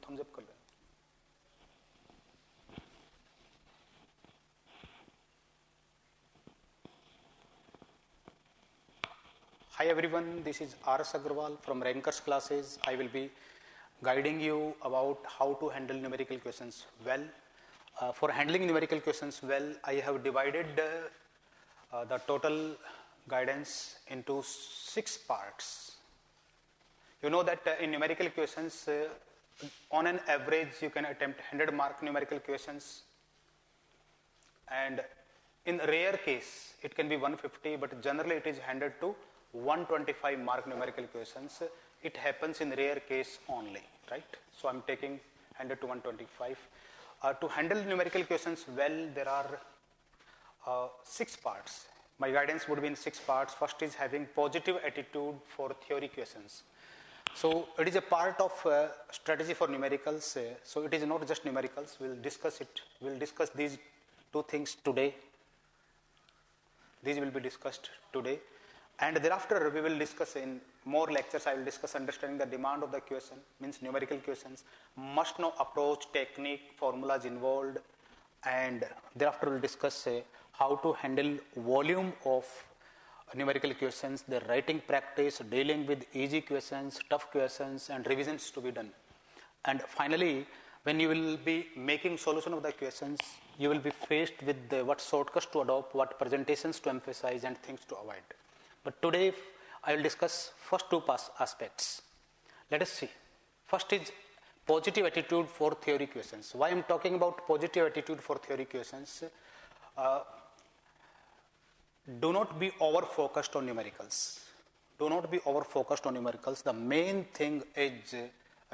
thumbs up कर लें. Hi everyone, this is R.S. Agarwal from Rankers Classes. I will be guiding you about how to handle numerical questions well. For handling numerical questions well, I have divided the total guidance into 6 parts. You know that in numerical questions, on an average, you can attempt 100-mark numerical questions, and in rare case, it can be 150, but generally it is handed to 125-mark numerical questions. It happens in rare case only, right? So I'm taking 100 to 125. To handle numerical questions well, there are 6 parts. My guidance would be in 6 parts. First is having positive attitude for theory questions. So it is a part of strategy for numericals. So it is not just numericals. We'll discuss it. We'll discuss these 2 things today. These will be discussed today. And thereafter we will discuss in more lectures. I will discuss understanding the demand of the question, means numerical questions, must know approach, technique, formulas involved, and thereafter we will discuss how to handle volume of numerical questions, the writing practice, dealing with easy questions, tough questions, and revisions to be done. And finally, when you will be making solution of the questions, you will be faced with what shortcuts to adopt, what presentations to emphasize, and things to avoid. But today I will discuss first 2 aspects. Let us see. First is positive attitude for theory questions. Why I am talking about positive attitude for theory questions? Do not be over-focused on numericals. Do not be over-focused on numericals. The main thing is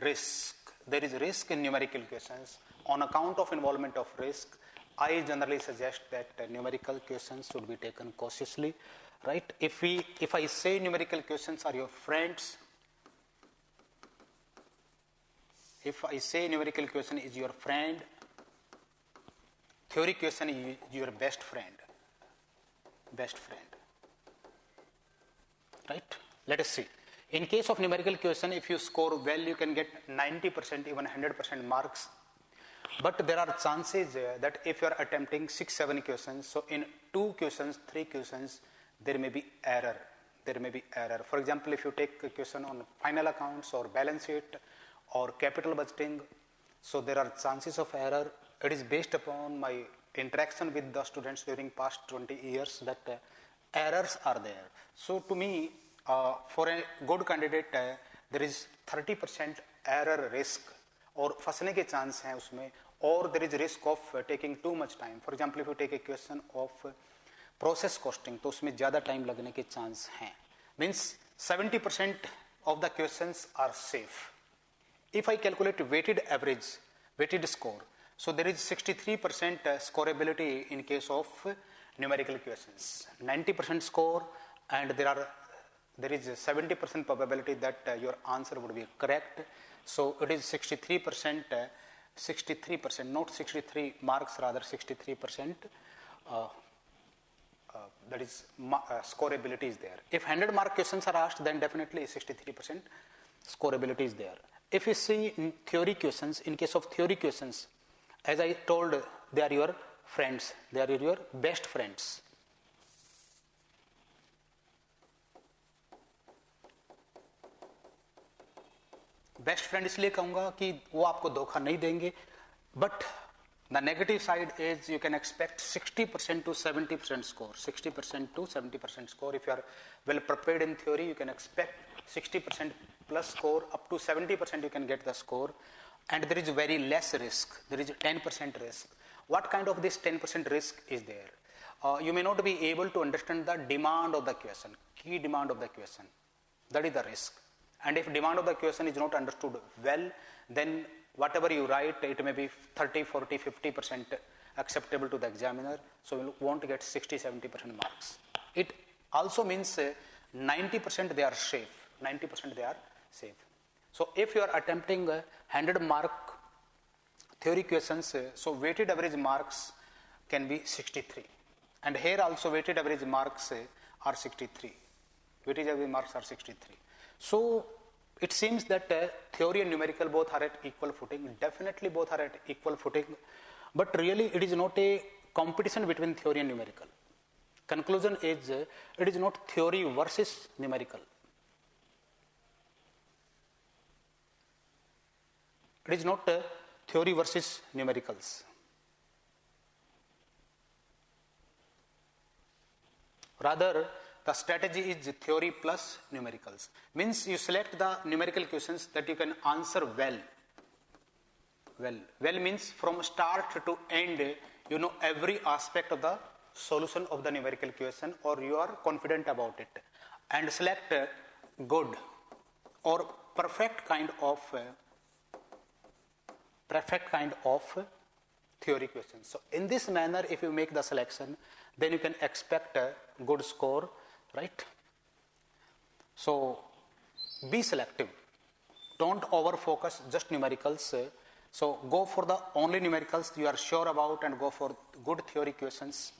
risk. There is risk in numerical questions. On account of involvement of risk, I generally suggest that numerical questions should be taken cautiously. Right? If I say numerical questions are your friends, if I say numerical question is your friend, theory question is your best friend. Best friend. Right? Let us see. In case of numerical question, if you score well, you can get 90%, even 100% marks. But there are chances that if you are attempting 6-7 questions, so in 2 questions, 3 questions, there may be error. There may be error. For example, if you take a question on final accounts or balance sheet or capital budgeting, so there are chances of error. It is based upon my interaction with the students during past 20 years that errors are there. So to me, for a good candidate, there is 30% error risk और फंसने के chance हैं उसमें, और there is risk of taking too much time. For example, if you take a question of process costing, तो उसमें ज़्यादा time लगने के चांस हैं. Means 70% of the questions are safe. If I calculate weighted average, weighted score, so there is 63% scoreability in case of numerical questions. 90% score, and there is 70% probability that your answer would be correct. So it is 63%, not 63 marks, rather 63%. That is scoreability is there. If 100-mark questions are asked, then definitely 63% scoreability is there. If you see in theory questions, in case of theory questions, as I told, they are your friends, they are your best friends. Best friend इसलिए कहूँगा कि वो आपको धोखा नहीं देंगे, but the negative side is you can expect 60% to 70% score. 60% to 70% score. If you are well prepared in theory, you can expect 60% plus score. Up to 70% you can get the score, and there is very less risk. There is 10% risk. What kind of this 10% risk is there? You may not be able to understand the demand of the question, key demand of the question. That is the risk. And if demand of the question is not understood well, then whatever you write, it may be 30, 40, 50% acceptable to the examiner. So you won't get 60, 70% marks. It also means 90% they are safe. 90% they are safe. So if you are attempting 100-mark theory questions, so weighted average marks can be 63. And here also weighted average marks are 63. Weighted average marks are 63. So It seems that theory and numerical both are at equal footing. Definitely both are at equal footing, but really it is not a competition between theory and numerical. Conclusion is it is not theory versus numerical. It is not theory versus numericals. Rather, the strategy is theory plus numericals. Means you select the numerical questions that you can answer well. Well means from start to end, you know every aspect of the solution of the numerical question, or you are confident about it. And select good or perfect kind of theory questions. So in this manner, if you make the selection, then you can expect a good score, right? So be selective. Don't over focus just numericals. So go for the only numericals you are sure about and go for good theory questions,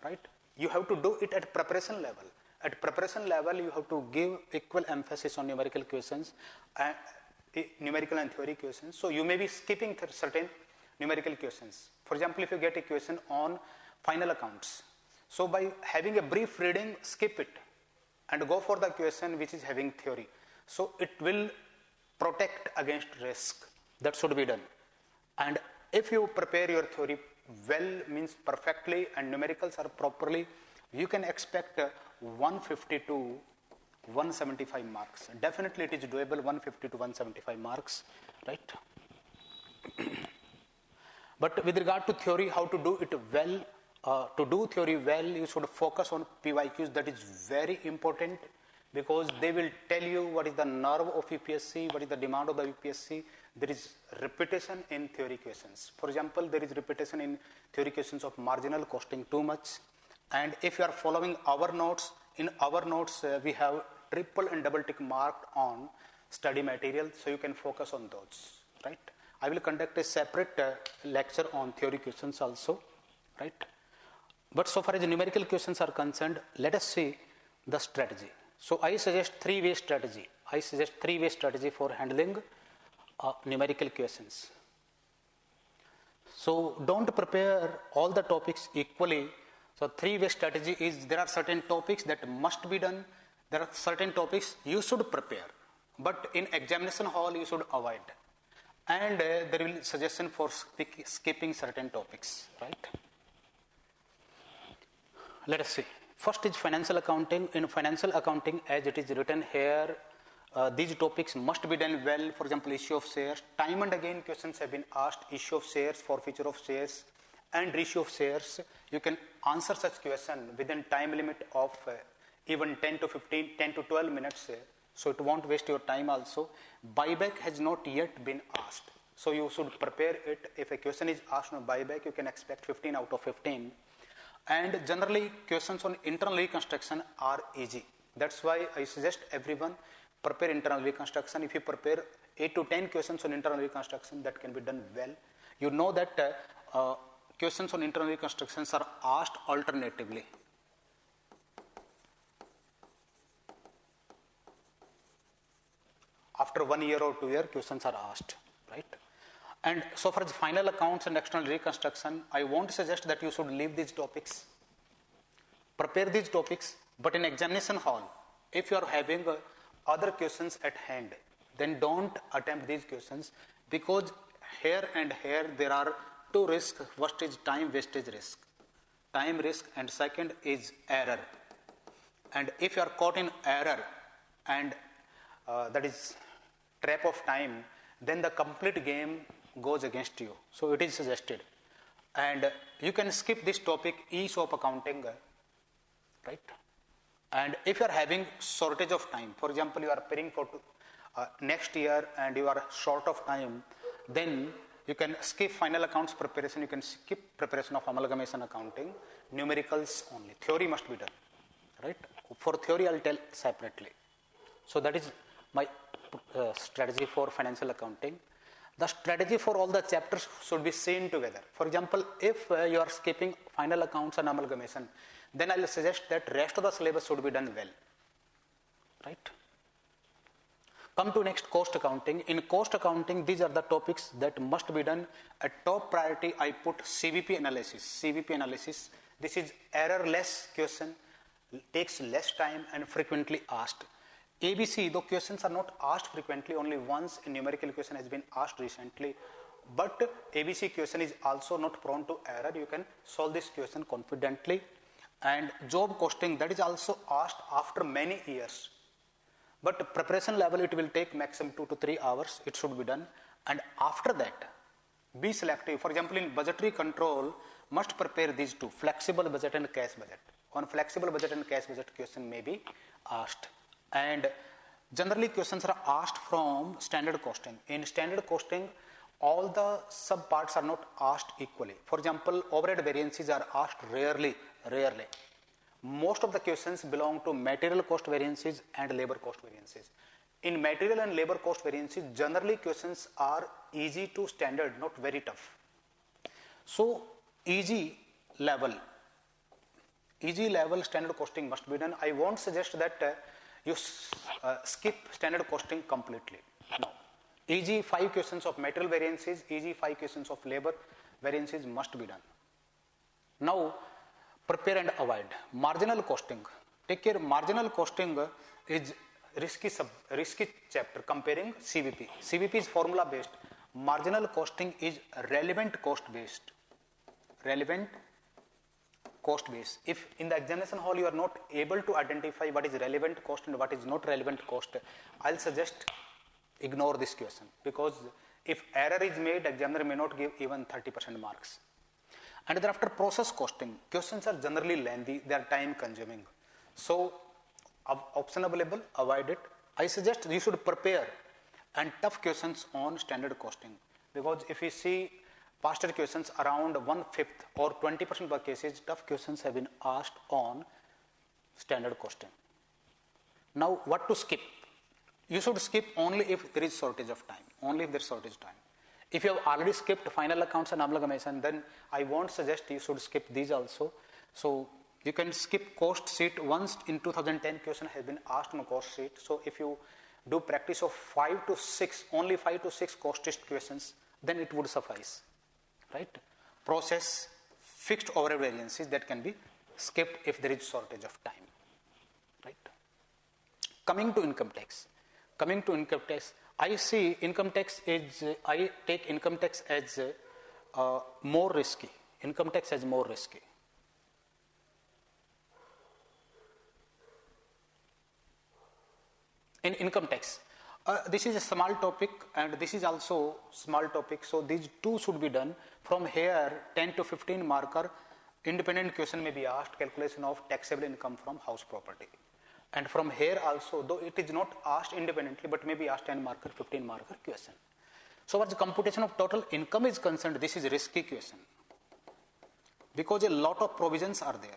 right? You have to do it at preparation level. At preparation level, you have to give equal emphasis on numerical questions, numerical and theory questions. So you may be skipping certain numerical questions. For example, if you get a question on final accounts, so by having a brief reading, skip it and go for the question which is having theory. So it will protect against risk. That should be done. And if you prepare your theory well, means perfectly, and numericals are properly, you can expect 150 to 175 marks. Definitely it is doable, 150 to 175 marks, right? But with regard to theory, how to do it well, to do theory well, you should focus on PYQs. That is very important because they will tell you what is the nerve of UPSC, what is the demand of the UPSC. There is repetition in theory questions. For example, there is repetition in theory questions of marginal costing too much. And if you are following our notes, in our notes we have triple and double tick marked on study material, so you can focus on those, right? I will conduct a separate lecture on theory questions also, right? But so far as numerical questions are concerned, let us see the strategy. So I suggest three-way strategy. For handling numerical questions. So don't prepare all the topics equally. So three-way strategy is there are certain topics that must be done. There are certain topics you should prepare, but in examination hall you should avoid. And there will be suggestion for skipping certain topics, right? Let us see. First is financial accounting. In financial accounting, as it is written here, these topics must be done well. For example, issue of shares. Time and again questions have been asked. Issue of shares, forfeiture of shares, and ratio of shares. You can answer such question within time limit of even 10 to 12 minutes. So it won't waste your time also. Buyback has not yet been asked. So you should prepare it. If a question is asked on buyback, you can expect 15 out of 15. And generally, questions on internal reconstruction are easy. That's why I suggest everyone prepare internal reconstruction. If you prepare 8 to 10 questions on internal reconstruction, that can be done well. You know that questions on internal reconstructions are asked alternatively. After 1 year or 2 years, questions are asked, right? And so far as final accounts and external reconstruction, I won't suggest that you should leave these topics. Prepare these topics, but in examination hall, if you are having other questions at hand, then don't attempt these questions, because here and here there are two risks. First is time wastage risk. Time risk, and second is error. And if you are caught in error, and that is trap of time, then the complete game goes against you. So it is suggested. And you can skip this topic, ESOP accounting, right? And if you are having shortage of time, for example, you are preparing for next year and you are short of time, then you can skip final accounts preparation, you can skip preparation of amalgamation accounting, numericals only. Theory must be done, right? For theory, I'll tell separately. So that is my strategy for financial accounting. The strategy for all the chapters should be seen together. For example, if you are skipping final accounts and amalgamation, then I will suggest that rest of the syllabus should be done well, right? Come to next, cost accounting. In cost accounting, these are the topics that must be done. At top priority, I put CVP analysis. CVP analysis. This is errorless question, takes less time and frequently asked. ABC, though questions are not asked frequently, only once a numerical question has been asked recently. But ABC question is also not prone to error. You can solve this question confidently. And job costing, that is also asked after many years. But preparation level, it will take maximum 2 to 3 hours. It should be done. And after that, be selective. For example, in budgetary control, must prepare these two, flexible budget and cash budget. On flexible budget and cash budget, question may be asked. And generally, questions are asked from standard costing. In standard costing, all the subparts are not asked equally. For example, overhead variances are asked rarely. Most of the questions belong to material cost variances and labor cost variances. In material and labor cost variances, generally questions are easy to standard, not very tough. So, easy level standard costing must be done. I won't suggest that you skip standard costing completely. No. Easy 5 questions of material variances, easy 5 questions of labor variances must be done. Now, prepare and avoid. Marginal costing. Take care, marginal costing is risky chapter comparing CVP. CVP is formula based. Marginal costing is relevant cost based. If in the examination hall you are not able to identify what is relevant cost and what is not relevant cost, I'll suggest ignore this question, because if error is made, examiner may not give even 30% marks. And thereafter, process costing. Questions are generally lengthy, they are time consuming. So, option available, avoid it. I suggest you should prepare and tough questions on standard costing, because if you see past year questions, around 1/5 or 20% of the cases, tough questions have been asked on standard costing. Now, what to skip? You should skip only if there is shortage of time. Only if there is shortage of time. If you have already skipped final accounts and amalgamation, then I won't suggest you should skip these also. So, you can skip cost sheet. Once in 2010 question has been asked on cost sheet. So, if you do practice of 5 to 6, only 5 to 6 cost sheet questions, then it would suffice. Right? Process, fixed overhead variances that can be skipped if there is shortage of time. Right? Coming to income tax. I see income tax is, I take income tax as more risky. Income tax as more risky. In income tax, this is a small topic and this is also small topic. So these two should be done. From here, 10 to 15 marker, independent question may be asked, calculation of taxable income from house property. And from here also, though it is not asked independently, but may be asked 10 marker, 15 marker question. So as the computation of total income is concerned, this is a risky question, because a lot of provisions are there.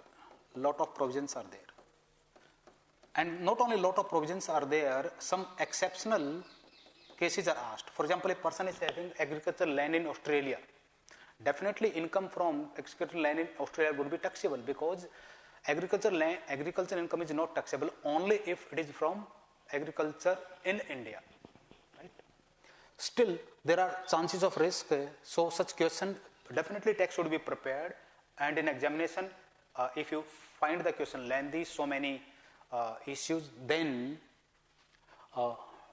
And not only lot of provisions are there, some exceptional cases are asked. For example, a person is having agricultural land in Australia. Definitely income from agricultural land in Australia would be taxable, because agricultural income is not taxable only if it is from agriculture in India. Right? Still, there are chances of risk. So such question, definitely tax should be prepared. And in examination, if you find the question lengthy, so many issues, then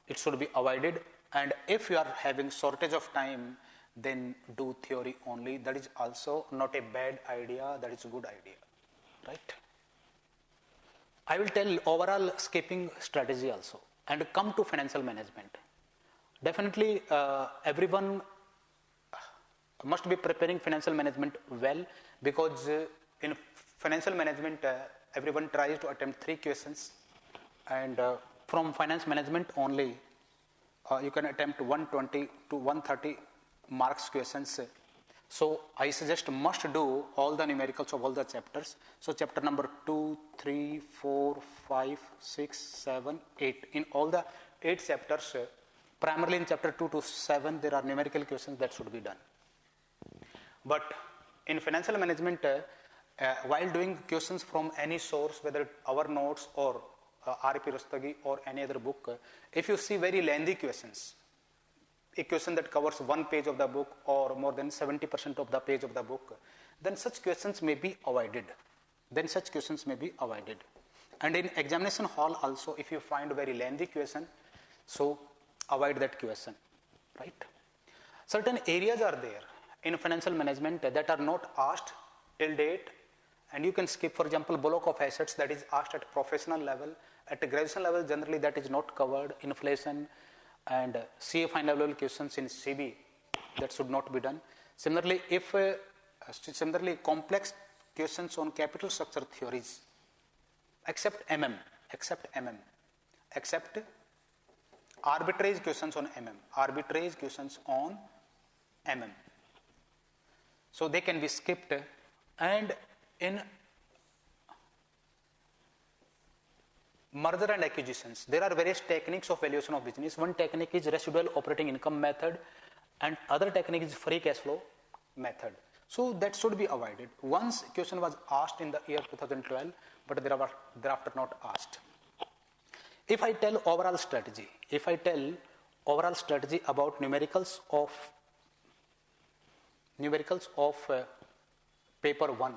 it should be avoided. And if you are having shortage of time, then do theory only. That is also not a bad idea, that is a good idea. Right? I will tell overall skipping strategy also, and come to financial management. Definitely everyone must be preparing financial management well, because in financial management everyone tries to attempt 3 questions, and from finance management only you can attempt 120 to 130 marks questions. So I suggest must do all the numericals of all the chapters. So chapter number 2, 3, 4, 5, 6, 7, 8. In all the 8 chapters, primarily in chapter 2 to 7, there are numerical questions that should be done. But in financial management, while doing questions from any source, whether our notes or R.P. Rustagi or any other book, if you see very lengthy questions, a question that covers one page of the book or more than 70% of the page of the book, then such questions may be avoided. And in examination hall also, if you find a very lengthy question, so avoid that question, right? Certain areas are there in financial management that are not asked till date, and you can skip, for example, block of assets that is asked at professional level. At a graduation level, generally that is not covered. Inflation and CA final level questions in CB, that should not be done. Similarly, complex questions on capital structure theories, except arbitrage questions on MM. So they can be skipped. And in merger and acquisitions, there are various techniques of valuation of business. One technique is residual operating income method, and other technique is free cash flow method. So that should be avoided. Once question was asked in the year 2012, but thereafter not asked. If I tell overall strategy about numericals of paper 1,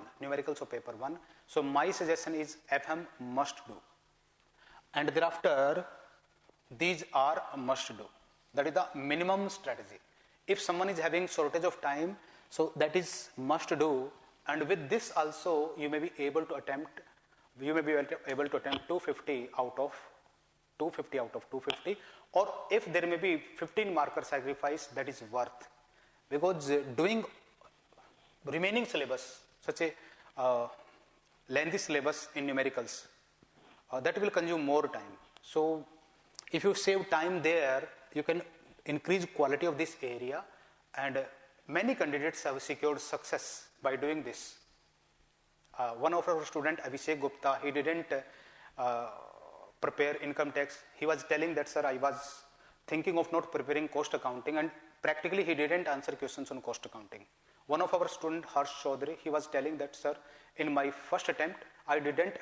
so my suggestion is FM must do. And thereafter, these are must do. That is the minimum strategy. If someone is having shortage of time, so that is must do. And with this also, you may be able to attempt 250 out of 250. Or if there may be 15 marker sacrifice, that is worth. Because doing remaining syllabus, such a lengthy syllabus in numericals, that will consume more time. So if you save time there, you can increase quality of this area, and many candidates have secured success by doing this. One of our student, Abhishek Gupta, he didn't prepare income tax. He was telling that, sir, I was thinking of not preparing cost accounting, and practically he didn't answer questions on cost accounting. One of our student, Harsh Chaudhary, he was telling that, sir, in my first attempt, I didn't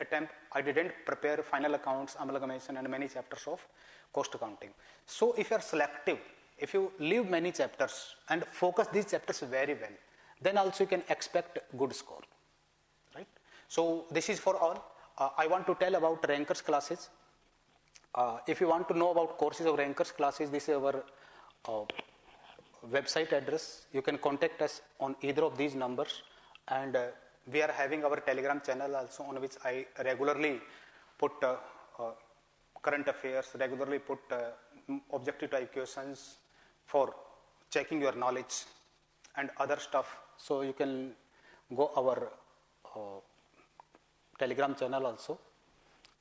prepare final accounts, amalgamation, and many chapters of cost accounting. So if you are selective, if you leave many chapters and focus these chapters very well, then also you can expect good score, right? So this is for all. I want to tell about Rankers classes. If you want to know about courses of Rankers classes, this is our website address. You can contact us on either of these numbers, and we are having our Telegram channel also, on which I regularly put current affairs, regularly put objective type questions for checking your knowledge and other stuff. So you can go our Telegram channel also,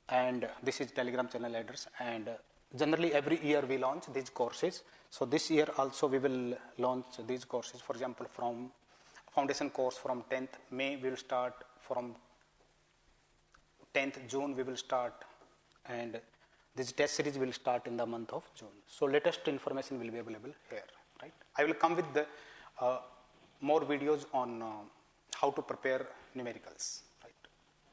and this is Telegram channel address. And generally every year we launch these courses. So this year also we will launch these courses. For example, from foundation course from 10th May we will start, from 10th June we will start, and this test series will start in the month of June. So latest information will be available here, right? I will come with the more videos on how to prepare numericals.